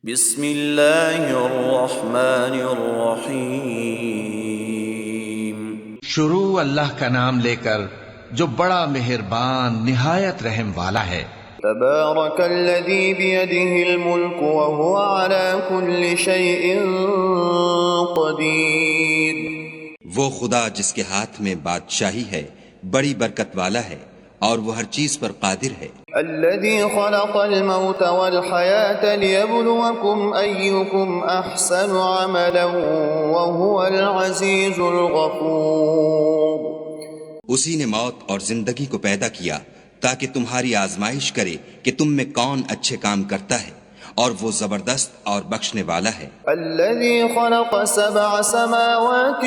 بسم اللہ الرحمن الرحیم۔ شروع اللہ کا نام لے کر جو بڑا مہربان نہایت رحم والا ہے۔ تبارک الذی بیدہ الملک وہو علی کل شیء قدیر۔ وہ خدا جس کے ہاتھ میں بادشاہی ہے بڑی برکت والا ہے اور وہ ہر چیز پر قادر ہے۔ الذي خلق الموت والحياة ليبلوكم أيكم أحسن عملا وهو العزيز الغفور۔ اسی نے موت اور زندگی کو پیدا کیا تاکہ تمہاری آزمائش کرے کہ تم میں کون اچھے کام کرتا ہے، اور وہ زبردست اور بخشنے والا ہے۔ الذي خلق 7 سماوات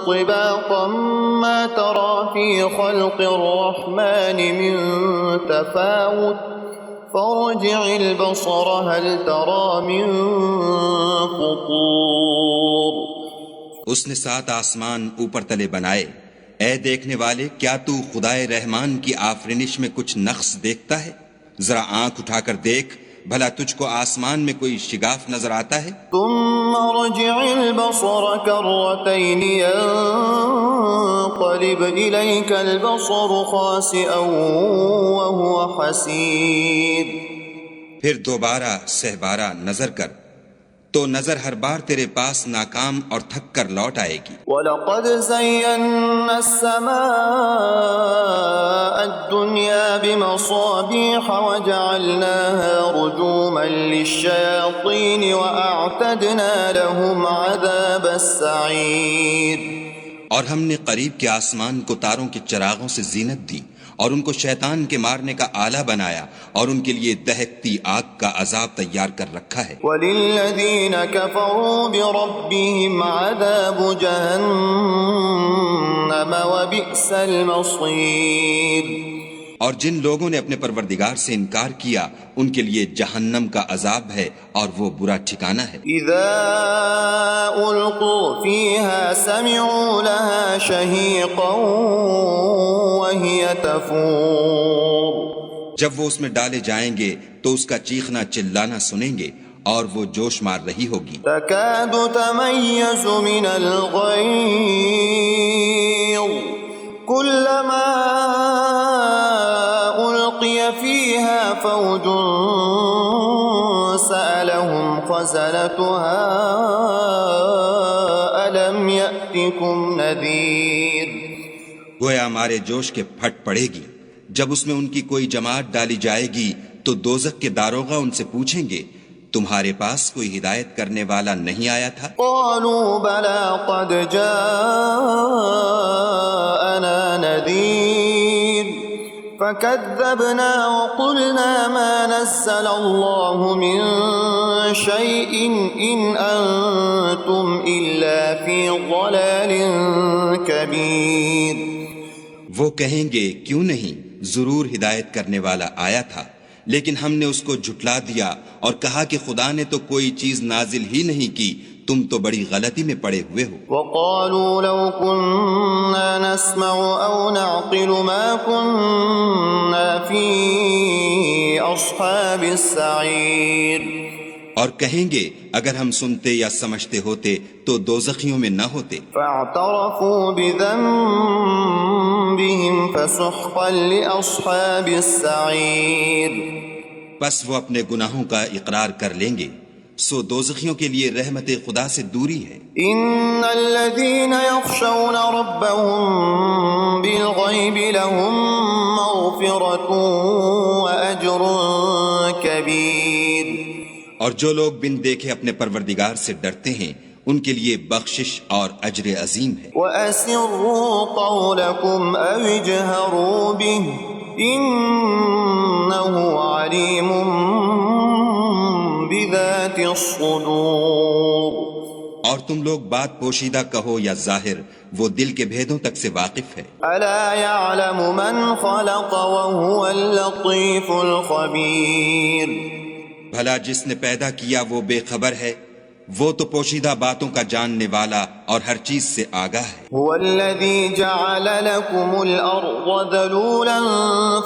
طباقا ما ترى في خلق الرحمن من تفاوت فارجع البصر هل ترى من فطور۔ اس نے 7 آسمان اوپر تلے بنائے، اے دیکھنے والے کیا تو خدائے رحمان کی آفرینش میں کچھ نقص دیکھتا ہے؟ ذرا آنکھ اٹھا کر دیکھ، بھلا تجھ کو آسمان میں کوئی شگاف نظر آتا ہے؟ ثم رجع البصر كرتين ينقلب إليك البصر خاسئا وهو حسير۔ پھر دوبارہ سہبارہ نظر کر تو نظر ہر بار تیرے پاس ناکام اور تھک کر لوٹ آئے گی۔ وَلَقَدْ زَيَّنَّا السَّمَاءَ الدُّنْيَا بِمَصَابِيحَ وَجَعَلْنَاهَا رُجُومًا لِلشَّيَاطِينِ وَأَعْتَدْنَا لَهُمْ عَذَابَ السَّعِيرِ۔ اور ہم نے قریب کے آسمان کو تاروں کے چراغوں سے زینت دی اور ان کو شیطان کے مارنے کا آلہ بنایا اور ان کے لیے دہکتی آگ کا عذاب تیار کر رکھا ہے۔ وَلِلَّذِينَ كَفَرُوا بِرَبِّهِمْ عَذَابُ جَهَنَّمَ وَبِئْسَ الْمَصِيرُ۔ اور جن لوگوں نے اپنے پروردگار سے انکار کیا ان کے لیے جہنم کا عذاب ہے اور وہ برا ٹھکانہ ہے۔ اذا القوا فيها سمعوا لها شهيقا وهي تفور۔ جب وہ اس میں ڈالے جائیں گے تو اس کا چیخنا چلانا سنیں گے اور وہ جوش مار رہی ہوگی۔ تكاد تميز من الغيظ كلما ألقي فيها فوج سألهم خزنتها ألم يأتكم نذير۔ گویا ہمارے جوش کے پھٹ پڑے گی جب اس میں ان کی کوئی جماعت ڈالی جائے گی تو دوزخ کے داروغہ ان سے پوچھیں گے تمہارے پاس کوئی ہدایت کرنے والا نہیں آیا تھا؟ قالوا بلى قد جاءنا نذير فكذبنا وقلنا ما نزل الله من شيء إن أنتم إلا في ضلال كبير۔ وہ کہیں گے کیوں نہیں، ضرور ہدایت کرنے والا آیا تھا، لیکن ہم نے اس کو جھٹلا دیا اور کہا کہ خدا نے تو کوئی چیز نازل ہی نہیں کی، تم تو بڑی غلطی میں پڑے ہوئے ہو۔ وقالوا لو كنا نسمع أو نعقل ما كنا في أصحاب السعير۔ اور کہیں گے اگر ہم سنتے یا سمجھتے ہوتے تو دوزخیوں میں نہ ہوتے۔ فاعترفوا بذنبهم فسحقا لأصحاب السعير۔ پس وہ اپنے گناہوں کا اقرار کر لیں گے، سو دوزخیوں کے لیے رحمت خدا سے دوری ہے۔ ان الذين يخشون ربهم بالغيب لهم مغفرة وأجر كبير۔ اور جو لوگ بن دیکھے اپنے پروردگار سے ڈرتے ہیں ان کے لیے بخشش اور اجر عظیم ہے۔ وَأَسِرُّوا قَوْلَكُمْ أَوِ اجْهَرُوا بِهِ إِنَّهُ عَلِيمٌ بِذَاتِ الصُّدُورِ۔ اور تم لوگ بات پوشیدہ کہو یا ظاہر، وہ دل کے بھیدوں تک سے واقف ہے۔ أَلَا يَعْلَمُ مَنْ خَلَقَ وَهُوَ اللَّطِيفُ الْخَبِيرُ۔ بھلا جس نے پیدا کیا وہ بے خبر ہے، وہ تو پوشیدہ باتوں کا جاننے والا اور ہر چیز سے آگاہ ہے۔ هو الذي جعل لكم الأرض ذلولا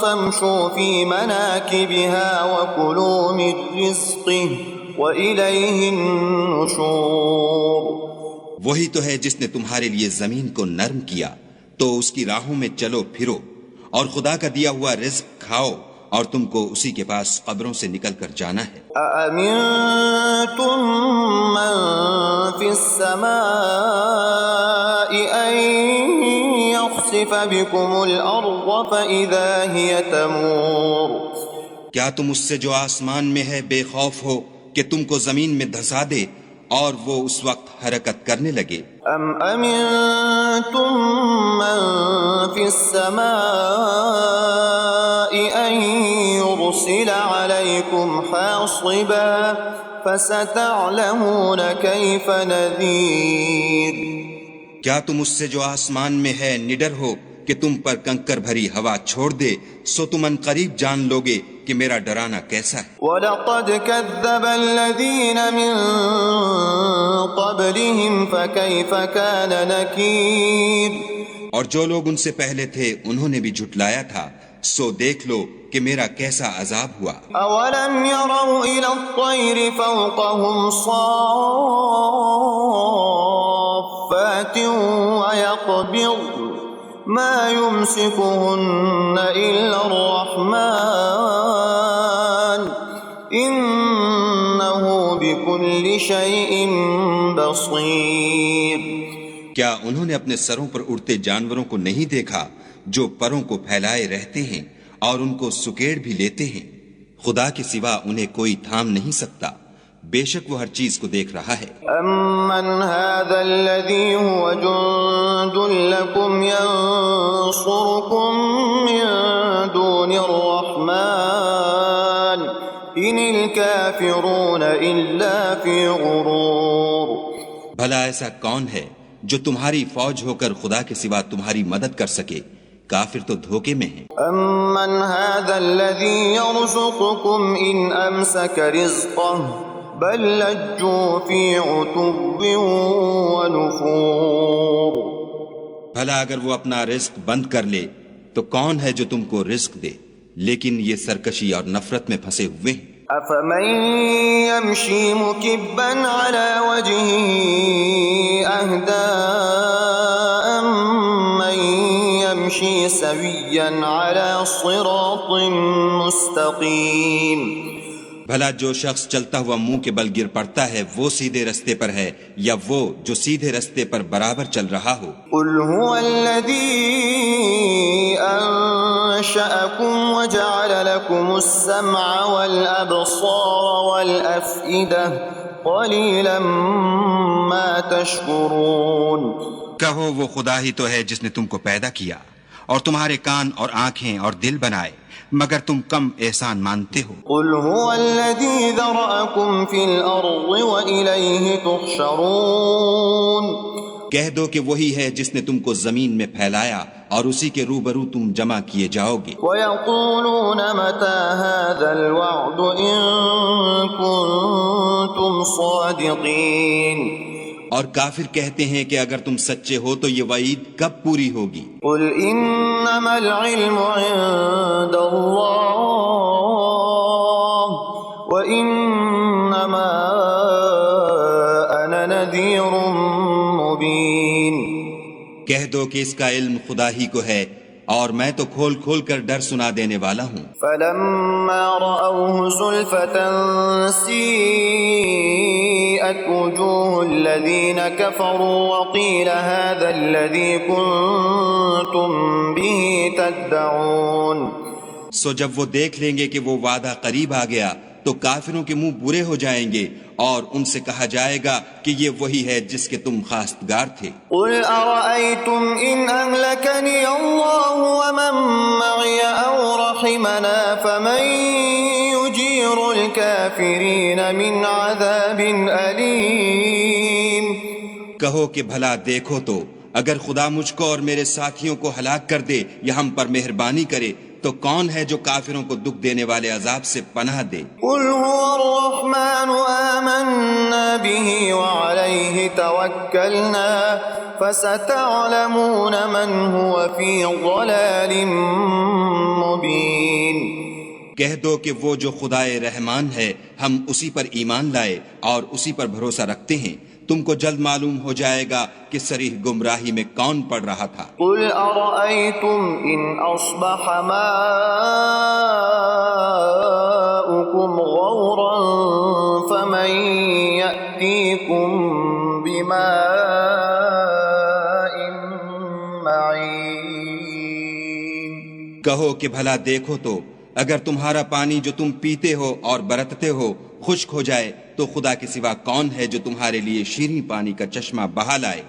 فامشوا في مناكبها وكلوا من رزقه وإليه النشور۔ وہی تو ہے جس نے تمہارے لیے زمین کو نرم کیا تو اس کی راہوں میں چلو پھرو، اور خدا کا دیا ہوا رزق کھاؤ، اور تم کو اسی کے پاس قبروں سے نکل کر جانا ہے۔ أأمنتم من في السماء أن يخسف بكم الأرض فإذا هي تمور۔ کیا تم اس سے جو آسمان میں ہے بے خوف ہو کہ تم کو زمین میں دھسا دے اور وہ اس وقت حرکت کرنے لگے؟ أم أمنتم من في السماء أن يرسل عليكم حاصبا فستعلمون كيف نذير۔ کیا تم اس سے جو آسمان میں ہے نڈر ہو کہ تم پر کنکر بھری ہوا چھوڑ دے، سو تم ان قریب جان لوگے کہ میرا ڈرانا کیسا ہے۔ وَلَقَدْ كَذَّبَ الَّذِينَ مِن قَبْلِهِمْ فَكَيْفَ كَانَ نَكِيرٌ۔ اور جو لوگ ان سے پہلے تھے انہوں نے بھی جھٹلایا تھا، سو دیکھ لو کہ میرا کیسا عذاب ہوا۔ أَوَلَمْ يَرَوْا إِلَى الطَّيْرِ فَوْقَهُمْ صَافَّاتٍ وَيَقْبِضْنَ مَا يُمْسِكُهُنَّ إِلَّا الرَّحْمَنُ إِنَّهُ بِكُلِّ شَيْءٍ بَصِيرٌ۔ کیا انہوں نے اپنے سروں پر اڑتے جانوروں کو نہیں دیکھا جو پروں کو پھیلائے رہتے ہیں اور ان کو سکیڑ بھی لیتے ہیں؟ خدا کے سوا انہیں کوئی تھام نہیں سکتا، بے شک وہ ہر چیز کو دیکھ رہا ہے۔ أَمَّنْ هَذَا الَّذِي هُوَ جُنْدٌ لَكُمْ يَنصُرُكُم مِّن دُونِ الرَّحْمَنِ إِنِ الْكَافِرُونَ إِلَّا فِي غُرُورٍ۔ بھلا ایسا کون ہے جو تمہاری فوج ہو کر خدا کے سوا تمہاری مدد کر سکے؟ کافر تو دھوکے میں ہیں۔ أَمَّنْ هَذَا الَّذِي يَرْزُقُكُمْ إِنْ أَمْسَكَ رِزْقَهُ بَلْ لَجُّوا فِي عُتُوٍّ وَنُفُورٍ۔ بھلا اگر وہ اپنا رزق بند کر لے تو کون ہے جو تم کو رزق دے؟ لیکن یہ سرکشی اور نفرت میں پھنسے ہوئے ہیں۔ أَفَمَن يَمْشِي مُكِبًّا عَلَى وَجْهِهِ أَهْدَىٰ أَمَّن يَمْشِي سَوِيًّا عَلَى صِرَاطٍ مُّسْتَقِيمٍ۔ بھلا جو شخص چلتا ہوا منہ کے بل گر پڑتا ہے وہ سیدھے رستے پر ہے یا وہ جو سیدھے رستے پر برابر چل رہا ہو؟ قُلْ هُوَ الَّذِي أَنشَأَكُمْ وَجَعَلَ لَكُمُ السَّمْعَ وَالْأَبْصَارَ وَالْأَفْئِدَةَ قَلِيلًا مَا تَشْكُرُونَ۔ کہو وہ خدا ہی تو ہے جس نے تم کو پیدا کیا اور تمہارے کان اور آنکھیں اور دل بنائے، مگر تم کم احسان مانتے ہو۔ قُلْ هُوَ الَّذِي ذَرَأَكُمْ فِي الْأَرْضِ وَإِلَيْهِ تُحْشَرُونَ۔ کہہ دو کہ وہی ہے جس نے تم کو زمین میں پھیلایا اور اسی کے روبرو تم جمع کیے جاؤ گے۔ وَيَقُولُونَ مَتَى هَذَا الْوَعْدُ إِن كُنتُمْ صَادِقِينَ۔ اور کافر کہتے ہیں کہ اگر تم سچے ہو تو یہ وعید کب پوری ہوگی؟ قُلْ إِنَّمَا الْعِلْمُ عِندَ اللَّهِ وَإِنَّمَا أَنَا نَذِيرٌ مُّبِينٌ۔ کہہ دو کہ اس کا علم خدا ہی کو ہے اور میں تو کھول کھول کر ڈر سنا دینے والا ہوں۔ فَلَمَّا رَأَوْهُ زُلْفَةً سِيئَتْ وُجُوهُ الَّذِينَ كَفَرُوا وَقِيلَ هَذَا الَّذِي كُنتُم بِهِ تَدَّعُونَ۔ سو جب وہ دیکھ لیں گے کہ وہ وعدہ قریب آ گیا تو کافروں کے منہ برے ہو جائیں گے اور ان سے کہا جائے گا کہ یہ وہی ہے جس کے تم خواستگار تھے۔ قُلْ أَرَأَيْتُمْ إِنْ أَهْلَكَنِيَ اللَّهُ وَمَن مَّعِيَ أَوْ رَحِمَنَا فَمَن يُجِيرُ الْكَافِرِينَ مِنْ عَذَابٍ أَلِيمٍ۔ کہو کہ بھلا دیکھو تو اگر خدا مجھ کو اور میرے ساتھیوں کو ہلاک کر دے یا ہم پر مہربانی کرے تو کون ہے جو کافروں کو دکھ دینے والے عذاب سے پناہ دے؟ قُلْ هُوَ الرَّحْمَنُ آمَنَّا بِهِ توكلنا فستعلمون من هو في ضلال مبين کہہ دو کہ وہ جو خدائے رحمان ہے ہم اسی پر ایمان لائے اور اسی پر بھروسہ رکھتے ہیں، تم کو جلد معلوم ہو جائے گا کہ صریح گمراہی میں کون پڑ رہا تھا۔ قل أرأيتم إن أصبح ماؤكم غورا فمن يأتيكم بماء معين کہو کہ بھلا دیکھو تو اگر تمہارا پانی جو تم پیتے ہو اور برتتے ہو خشک ہو جائے تو خدا کے سوا کون ہے جو تمہارے لیے شیریں پانی کا چشمہ بہا لائے۔